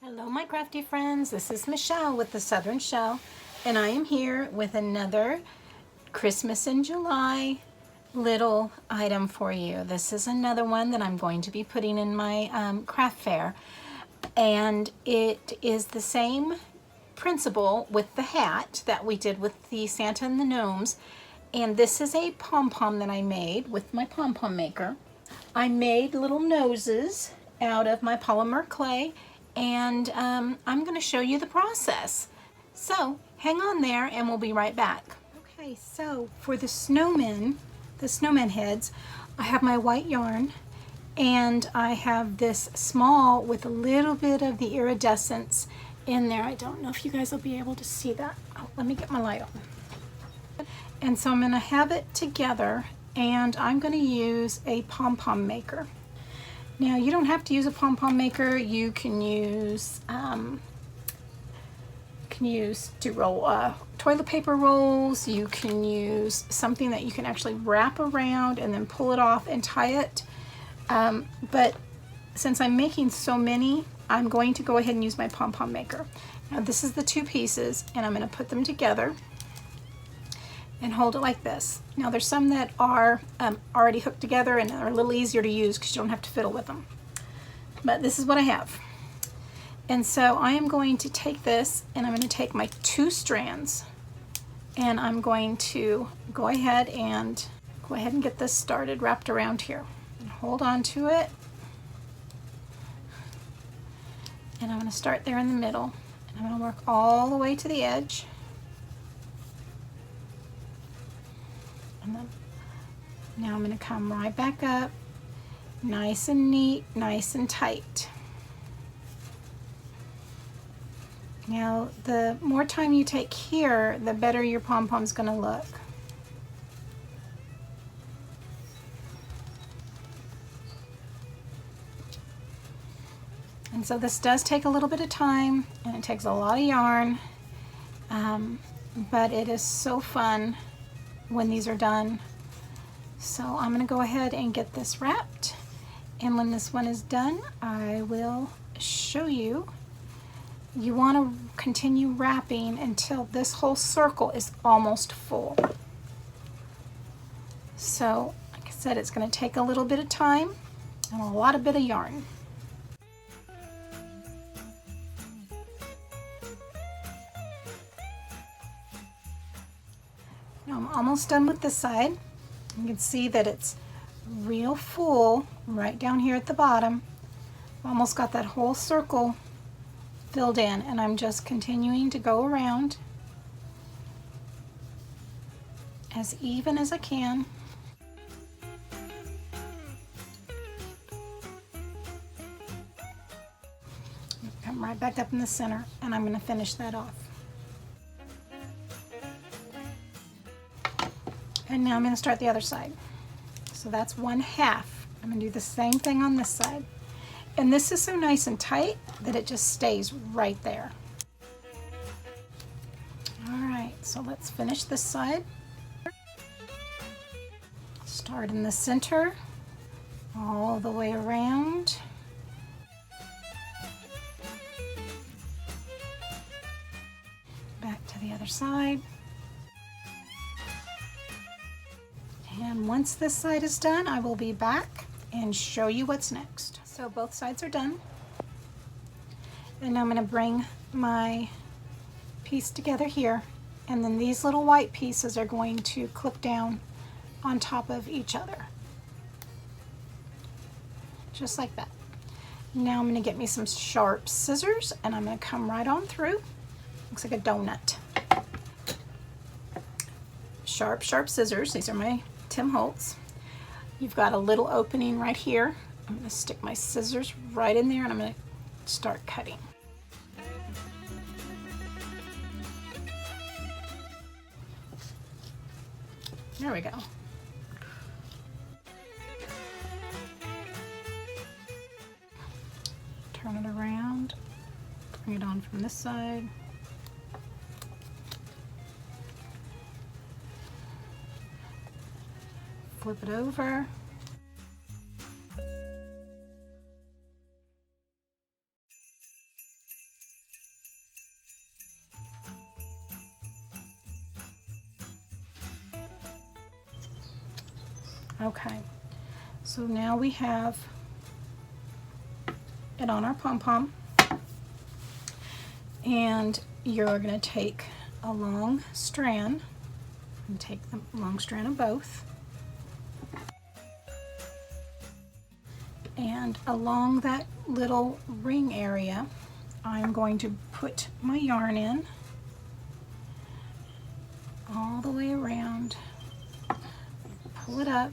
Hello my crafty friends, this is Michelle with the Southern Shell, and I am here with another Christmas in July little item for you. This is another one that I'm going to be putting in my craft fair, and it is the same principle with the hat that we did with the Santa and the Gnomes, and this is a pom-pom that I made with my pom-pom maker. I made little noses out of my polymer clay, and I'm going to show you the process. So hang on there and we'll be right back. Okay, so for the snowman heads, I have my white yarn, and I have this small with a little bit of the iridescence in there. I don't know if you guys will be able to see that. Oh, let me get my light on. And so I'm going to have it together, and I'm going to use a pom-pom maker. Now, you don't have to use a pom-pom maker. You can use to roll toilet paper rolls. You can use something that you can actually wrap around and then pull it off and tie it. But since I'm making so many, I'm going to go ahead and use my pom-pom maker. Now, this is the two pieces, and I'm going to put them together and hold it like this. Now there's some that are already hooked together and are a little easier to use because you don't have to fiddle with them. But this is what I have. And so I am going to take this, and I'm going to take my two strands, and I'm going to go ahead and get this started wrapped around here. And hold on to it. And I'm going to start there in the middle, and I'm going to work all the way to the edge. And then, now I'm going to come right back up, nice and neat, nice and tight. Now, the more time you take here, the better your pom-pom's going to look. And so this does take a little bit of time, and it takes a lot of yarn, but it is so fun when these are done. So I'm going to go ahead and get this wrapped, and when this one is done, I will show you. You want to continue wrapping until this whole circle is almost full. So like I said, it's going to take a little bit of time and a bit of yarn. Now I'm almost done with this side. You can see that it's real full right down here at the bottom. Almost got that whole circle filled in, and I'm just continuing to go around as even as I can. Come right back up in the center, and I'm going to finish that off. And now I'm going to start the other side. So that's one half. I'm going to do the same thing on this side. And this is so nice and tight that it just stays right there. All right, so let's finish this side. Start in the center, all the way around. Back to the other side. And once this side is done, I will be back and show you what's next. So both sides are done. And now I'm going to bring my piece together here, and then these little white pieces are going to clip down on top of each other. Just like that. Now I'm going to get me some sharp scissors, and I'm going to come right on through. Looks like a donut. Sharp, sharp scissors. These are my Tim Holtz. You've got a little opening right here. I'm going to stick my scissors right in there, and I'm going to start cutting. There we go. Turn it around, bring it on from this side. Flip it over. Okay, so now we have it on our pom-pom, and you're going to take a long strand and take the long strand of both, and along that little ring area I'm going to put my yarn in all the way around, pull it up,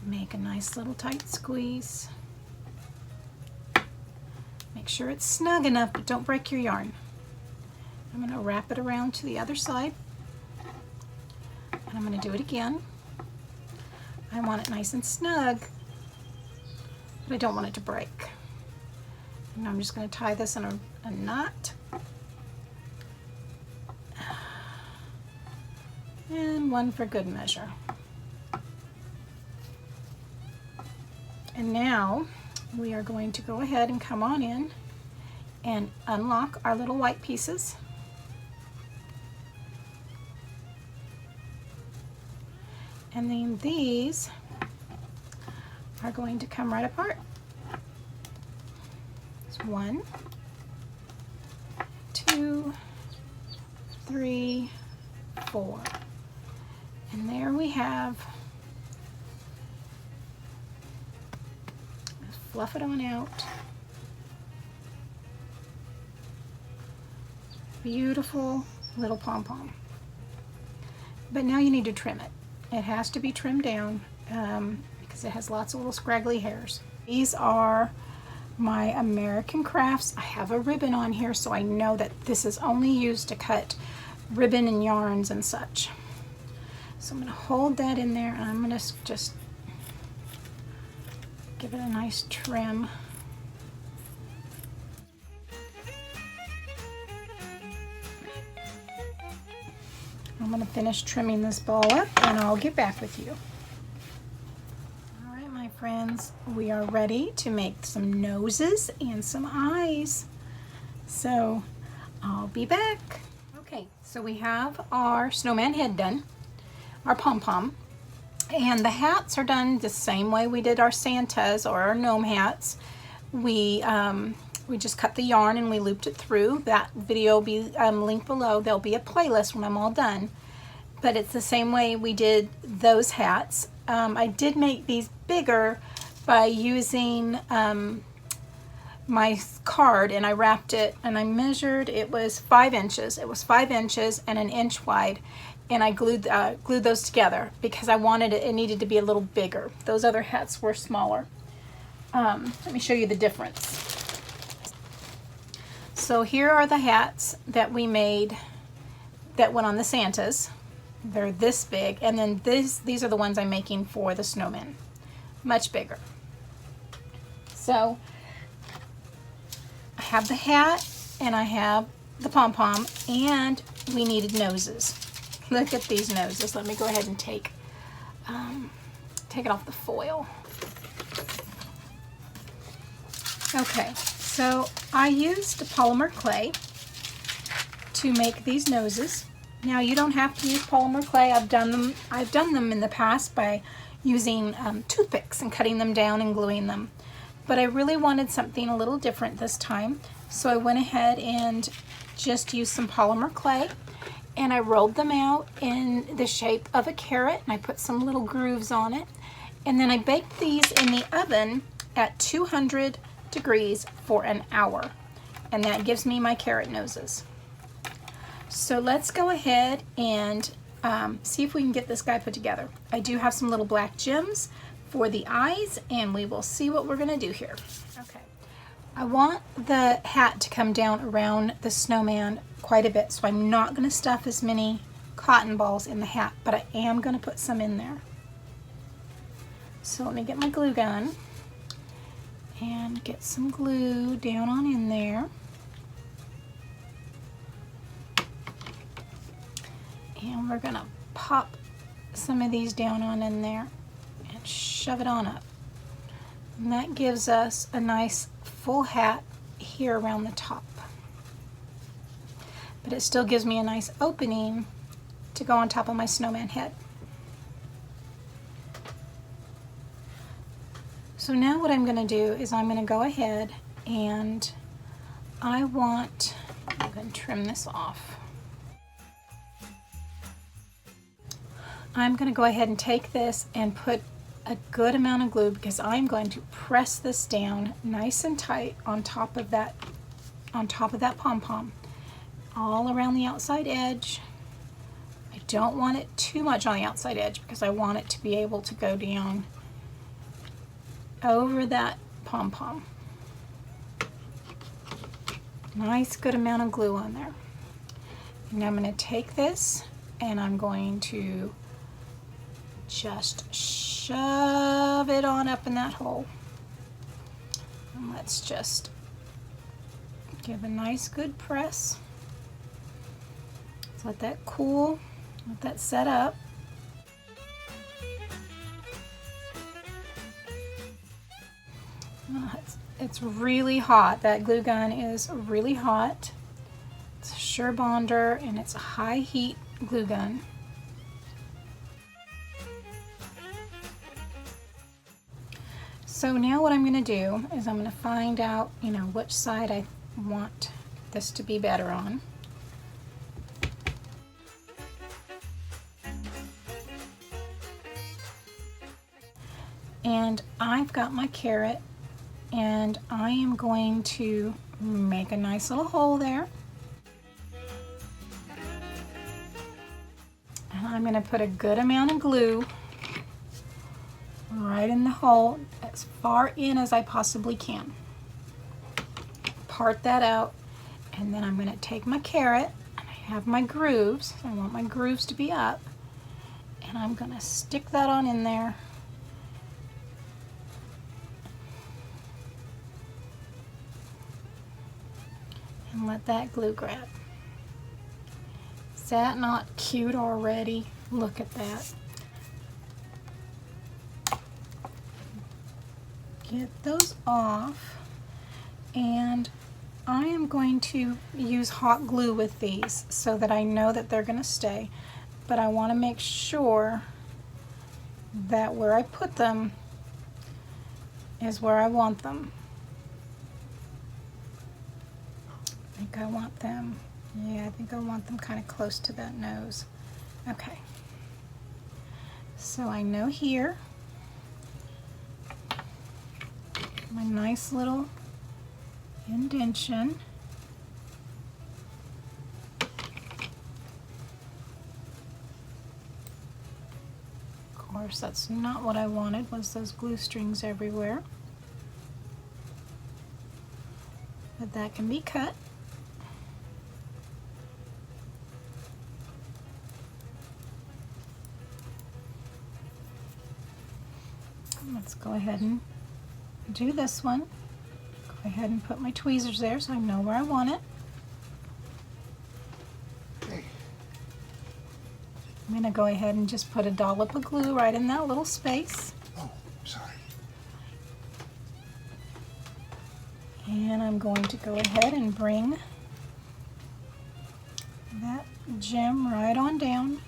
make a nice little tight squeeze. Make sure it's snug enough, but don't break your yarn. I'm going to wrap it around to the other side, and I'm going to do it again. I want it nice and snug, but I don't want it to break. And I'm just going to tie this in a knot. And one for good measure. And now we are going to go ahead and come on in and unlock our little white pieces. And then these are going to come right apart. It's 1, 2, 3, 4. And there we have, let's fluff it on out. Beautiful little pom-pom. But now you need to trim it. It has to be trimmed down because it has lots of little scraggly hairs. These are my American Crafts. I have a ribbon on here, so I know that this is only used to cut ribbon and yarns and such. So I'm going to hold that in there, and I'm going to just give it a nice trim. I'm going to finish trimming this ball up, and I'll get back with you. All right, my friends, we are ready to make some noses and some eyes. So I'll be back. Okay, so we have our snowman head done, our pom-pom, and the hats are done the same way we did our Santas or our gnome hats. We just cut the yarn and we looped it through. That video will be linked below. There'll be a playlist when I'm all done. But it's the same way we did those hats. I did make these bigger by using my card, and I wrapped it and I measured. It was 5 inches. It was 5 inches and 1 inch wide, and I glued those together because I wanted it needed to be a little bigger. Those other hats were smaller. Let me show you the difference. So here are the hats that we made that went on the Santas. They're this big, and then these are the ones I'm making for the snowman. Much bigger. So I have the hat and I have the pom-pom, and we needed noses. Look at these noses. Let me go ahead and take it off the foil. Okay, so I used polymer clay to make these noses. Now you don't have to use polymer clay. I've done them in the past by using toothpicks and cutting them down and gluing them. But I really wanted something a little different this time, so I went ahead and just used some polymer clay, and I rolled them out in the shape of a carrot, and I put some little grooves on it, and then I baked these in the oven at 200 degrees for an hour, and that gives me my carrot noses. So let's go ahead and see if we can get this guy put together. I do have some little black gems for the eyes, and we will see what we're going to do here. Okay, I want the hat to come down around the snowman quite a bit, so I'm not going to stuff as many cotton balls in the hat, but I am going to put some in there. So let me get my glue gun and get some glue down on in there. And we're going to pop some of these down on in there and shove it on up. And that gives us a nice full hat here around the top. But it still gives me a nice opening to go on top of my snowman head. So now what I'm going to do is I'm going to go ahead and I'm going to trim this off. I'm going to go ahead and take this and put a good amount of glue, because I'm going to press this down nice and tight on top of that pom-pom, all around the outside edge. I don't want it too much on the outside edge because I want it to be able to go down over that pom-pom. Nice good amount of glue on there. And I'm going to take this and I'm going to just shove it on up in that hole. And let's just give a nice good press. Let's let that cool, let that set up. It's really hot. That glue gun is really hot. It's a Sure Bonder and it's a high heat glue gun. So now what I'm going to do is I'm going to find out, which side I want this to be better on. And I've got my carrot, and I am going to make a nice little hole there. And I'm going to put a good amount of glue right in the hole, as far in as I possibly can. Part that out, and then I'm going to take my carrot, and I have my grooves. I want my grooves to be up, and I'm going to stick that on in there. And let that glue grab. Is that not cute already? Look at that. Get those off, and I am going to use hot glue with these so that I know that they're going to stay, but I want to make sure that where I put them is where I want them. I think I want them, yeah, I think I want them kind of close to that nose. Okay, so I know here, my nice little indentation. Of course, that's not what I wanted, was those glue strings everywhere. But that can be cut. Let's go ahead and do this one. Go ahead and put my tweezers there so I know where I want it. I'm going to go ahead and just put a dollop of glue right in that little space. Oh, sorry. And I'm going to go ahead and bring that gem right on down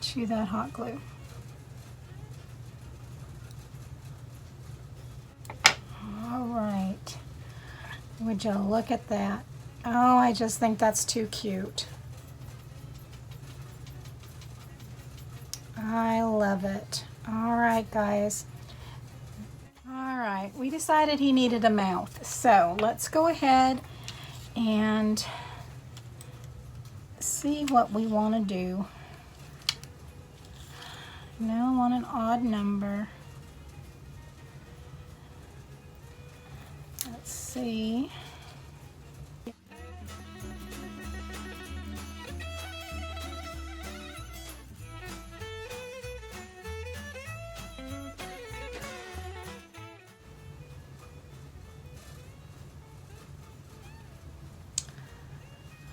to that hot glue. Alright, would you look at that? Oh, I just think that's too cute. I love it. Alright, guys. Alright, we decided he needed a mouth, so let's go ahead and see what we want to do. Now I want an odd number. Let's see.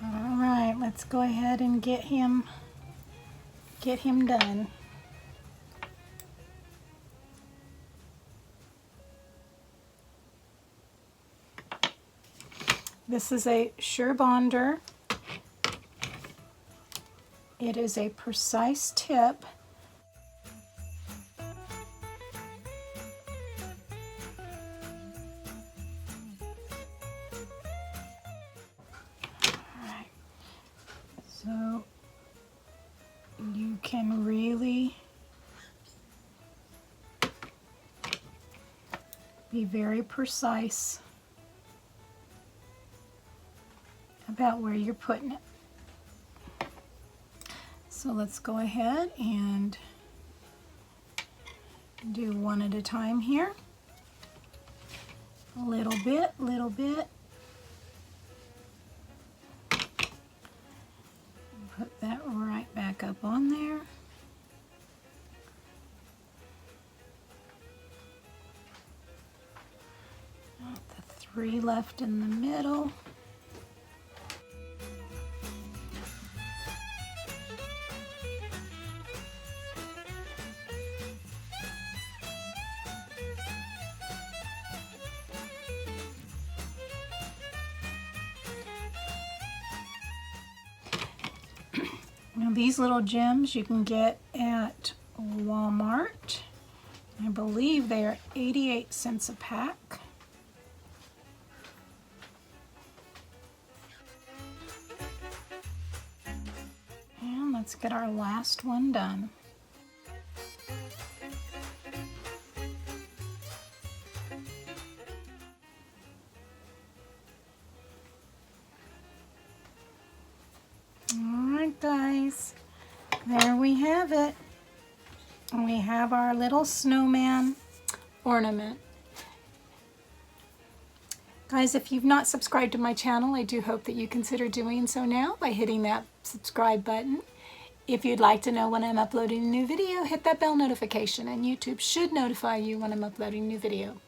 All right, let's go ahead and get him done. This is a Sure Bonder. It is a precise tip. can really be very precise about where you're putting it. So let's go ahead and do one at a time here. A little bit, little bit. Put that right back up on there. The 3 left in the middle. Now these little gems you can get at Walmart. I believe they are 88 cents a pack. And let's get our last one done. Alright guys, there we have it. We have our little snowman ornament. Guys, if you've not subscribed to my channel, I do hope that you consider doing so now by hitting that subscribe button. If you'd like to know when I'm uploading a new video, hit that bell notification and YouTube should notify you when I'm uploading a new video.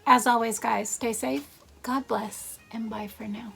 As always guys, stay safe, God bless, and bye for now.